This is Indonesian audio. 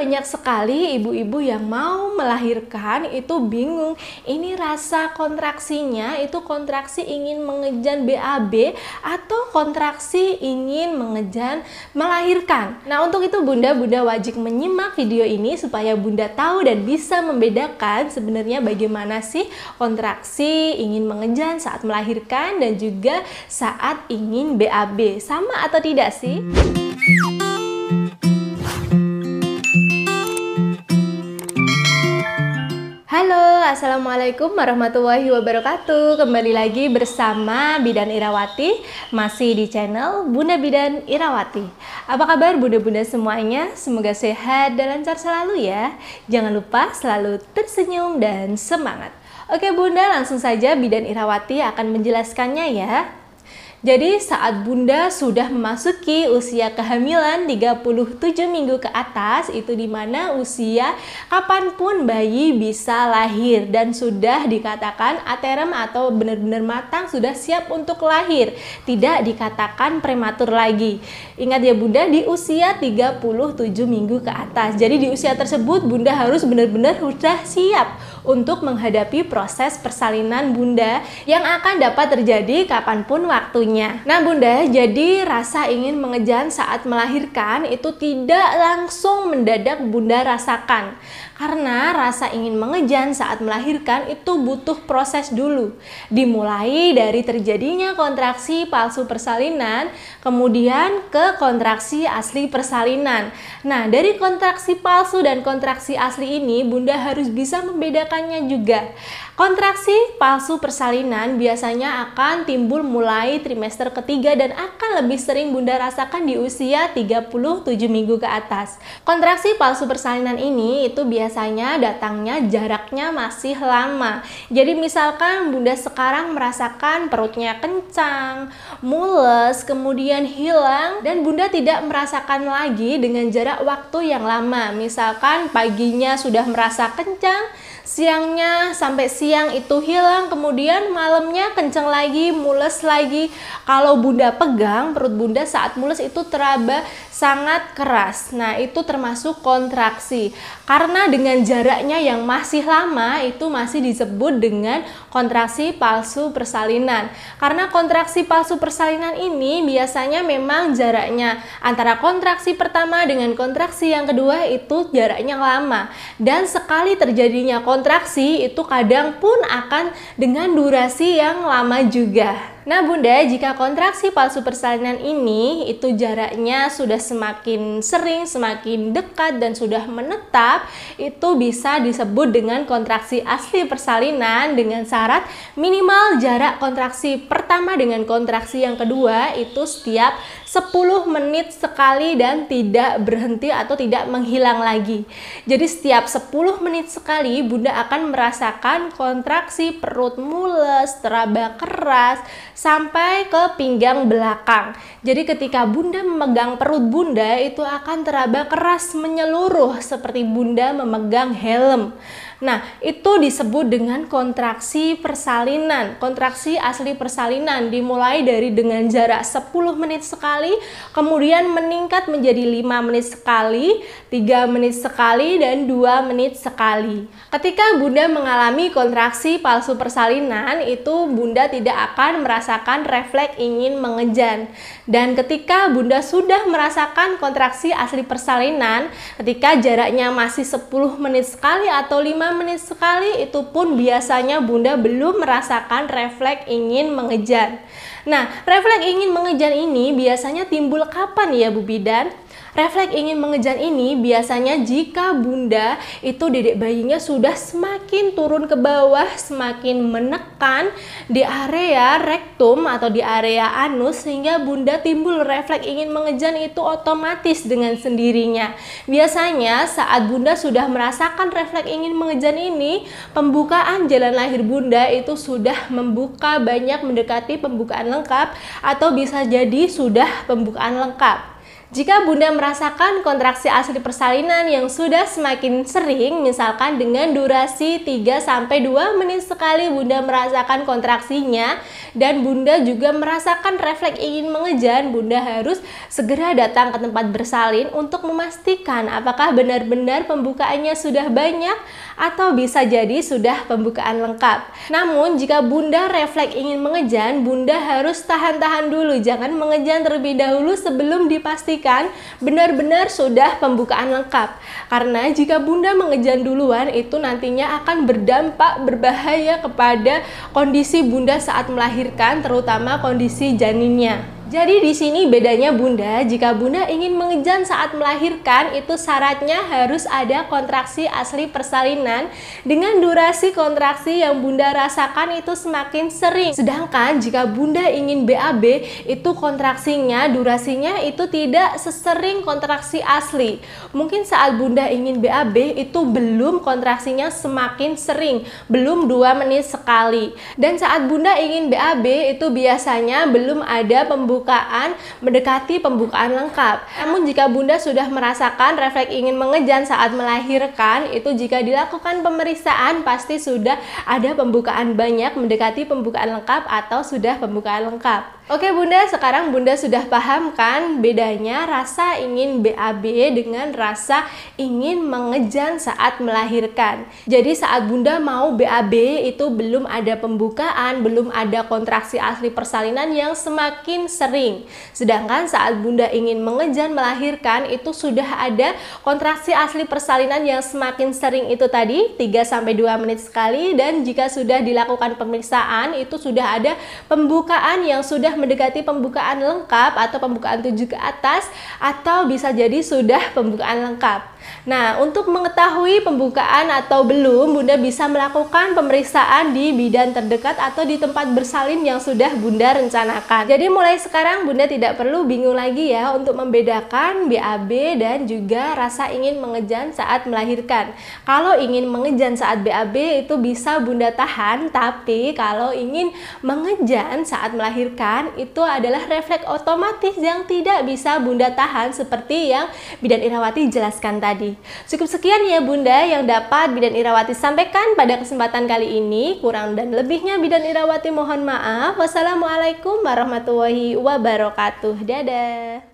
Banyak sekali ibu-ibu yang mau melahirkan itu bingung. Ini rasa kontraksinya itu kontraksi ingin mengejan BAB atau kontraksi ingin mengejan melahirkan. Nah, untuk itu Bunda wajib menyimak video ini supaya Bunda tahu dan bisa membedakan sebenarnya bagaimana sih kontraksi ingin mengejan saat melahirkan dan juga saat ingin BAB. Sama atau tidak sih? Halo, assalamualaikum warahmatullahi wabarakatuh. Kembali lagi bersama Bidan Irawati, masih di channel Bunda Bidan Irawati. Apa kabar bunda-bunda semuanya? Semoga sehat dan lancar selalu ya. Jangan lupa selalu tersenyum dan semangat. Oke bunda, langsung saja Bidan Irawati akan menjelaskannya ya. Jadi saat bunda sudah memasuki usia kehamilan 37 minggu ke atas, itu dimana usia kapanpun bayi bisa lahir dan sudah dikatakan aterem atau benar-benar matang, sudah siap untuk lahir, tidak dikatakan prematur lagi. Ingat ya bunda, di usia 37 minggu ke atas. Jadi di usia tersebut bunda harus benar-benar sudah siap untuk menghadapi proses persalinan bunda yang akan dapat terjadi kapanpun waktunya. Nah bunda, jadi rasa ingin mengejan saat melahirkan itu tidak langsung mendadak bunda rasakan. Karena rasa ingin mengejan saat melahirkan itu butuh proses dulu. Dimulai dari terjadinya kontraksi palsu persalinan, kemudian ke kontraksi asli persalinan. Nah, dari kontraksi palsu dan kontraksi asli ini bunda harus bisa membedakannya juga. Kontraksi palsu persalinan biasanya akan timbul mulai trimester ketiga dan akan lebih sering bunda rasakan di usia 37 minggu ke atas. Kontraksi palsu persalinan ini itu biasanya datangnya jaraknya masih lama. Jadi misalkan bunda sekarang merasakan perutnya kencang, mules, kemudian hilang, dan bunda tidak merasakan lagi dengan jarak waktu yang lama. Misalkan paginya sudah merasa kencang, siangnya sampai siang itu hilang, kemudian malamnya kencang lagi, mules lagi. Kalau bunda pegang perut bunda saat mules itu teraba sangat keras. Nah, itu termasuk kontraksi. Karena dengan jaraknya yang masih lama itu masih disebut dengan kontraksi palsu persalinan. Karena kontraksi palsu persalinan ini biasanya memang jaraknya antara kontraksi pertama dengan kontraksi yang kedua itu jaraknya lama. Dan sekali terjadinya kontraksi itu kadang pun akan dengan durasi yang lama juga. Nah bunda, jika kontraksi palsu persalinan ini itu jaraknya sudah semakin sering, semakin dekat dan sudah menetap, itu bisa disebut dengan kontraksi asli persalinan dengan syarat minimal jarak kontraksi pertama dengan kontraksi yang kedua itu setiap 10 menit sekali dan tidak berhenti atau tidak menghilang lagi. Jadi setiap 10 menit sekali bunda akan merasakan kontraksi perut mules, teraba keras, sampai ke pinggang belakang. Jadi ketika bunda memegang perut bunda itu akan teraba keras menyeluruh seperti bunda memegang helm. Nah, itu disebut dengan kontraksi persalinan. Kontraksi asli persalinan dimulai dari dengan jarak 10 menit sekali, kemudian meningkat menjadi 5 menit sekali, 3 menit sekali, dan 2 menit sekali. Ketika bunda mengalami kontraksi palsu persalinan, itu bunda tidak akan merasakan refleks ingin mengejan. Dan ketika bunda sudah merasakan kontraksi asli persalinan, ketika jaraknya masih 10 menit sekali atau 5 menit sekali, itu pun biasanya bunda belum merasakan refleks ingin mengejan. Nah, refleks ingin mengejan ini biasanya timbul kapan ya Bu Bidan? Refleks ingin mengejan ini biasanya jika bunda itu dedek bayinya sudah semakin turun ke bawah, semakin menekan di area rektum atau di area anus, sehingga bunda timbul refleks ingin mengejan itu otomatis dengan sendirinya. Biasanya saat bunda sudah merasakan refleks ingin mengejan ini, pembukaan jalan lahir bunda itu sudah membuka banyak, mendekati pembukaan lengkap atau bisa jadi sudah pembukaan lengkap. Jika Bunda merasakan kontraksi asli persalinan yang sudah semakin sering, misalkan dengan durasi 3-2 menit sekali Bunda merasakan kontraksinya, dan Bunda juga merasakan refleks ingin mengejan, Bunda harus segera datang ke tempat bersalin untuk memastikan apakah benar-benar pembukaannya sudah banyak atau bisa jadi sudah pembukaan lengkap. Namun jika Bunda refleks ingin mengejan, Bunda harus tahan-tahan dulu, jangan mengejan terlebih dahulu sebelum dipastikan benar-benar sudah pembukaan lengkap. Karena jika Bunda mengejan duluan, itu nantinya akan berdampak berbahaya kepada kondisi Bunda saat melahirkan, terutama kondisi janinnya. Jadi di sini bedanya Bunda, jika Bunda ingin mengejan saat melahirkan, itu syaratnya harus ada kontraksi asli persalinan dengan durasi kontraksi yang Bunda rasakan itu semakin sering. Sedangkan jika Bunda ingin BAB, itu kontraksinya, durasinya itu tidak sesering kontraksi asli. Mungkin saat Bunda ingin BAB itu belum kontraksinya semakin sering, belum 2 menit sekali. Dan saat Bunda ingin BAB itu biasanya belum ada pembukaan mendekati pembukaan lengkap. Namun jika Bunda sudah merasakan refleks ingin mengejan saat melahirkan, itu jika dilakukan pemeriksaan pasti sudah ada pembukaan banyak mendekati pembukaan lengkap atau sudah pembukaan lengkap. Oke Bunda, sekarang Bunda sudah paham kan bedanya rasa ingin BAB dengan rasa ingin mengejan saat melahirkan. Jadi saat Bunda mau BAB itu belum ada pembukaan, belum ada kontraksi asli persalinan yang semakin sering. Sedangkan saat Bunda ingin mengejan melahirkan itu sudah ada kontraksi asli persalinan yang semakin sering itu tadi 3-2 menit sekali, dan jika sudah dilakukan pemeriksaan itu sudah ada pembukaan yang sudah mendekati pembukaan lengkap atau pembukaan 7 ke atas, atau bisa jadi sudah pembukaan lengkap. Nah, untuk mengetahui pembukaan atau belum, Bunda bisa melakukan pemeriksaan di bidan terdekat atau di tempat bersalin yang sudah Bunda rencanakan. Jadi mulai sekarang Bunda tidak perlu bingung lagi ya untuk membedakan BAB dan juga rasa ingin mengejan saat melahirkan. Kalau ingin mengejan saat BAB itu bisa Bunda tahan, tapi kalau ingin mengejan saat melahirkan itu adalah refleks otomatis yang tidak bisa Bunda tahan seperti yang Bidan Irawati jelaskan tadi. Cukup sekian ya Bunda yang dapat Bidan Irawati sampaikan pada kesempatan kali ini. Kurang dan lebihnya Bidan Irawati mohon maaf. Wassalamualaikum warahmatullahi wabarakatuh. Dadah.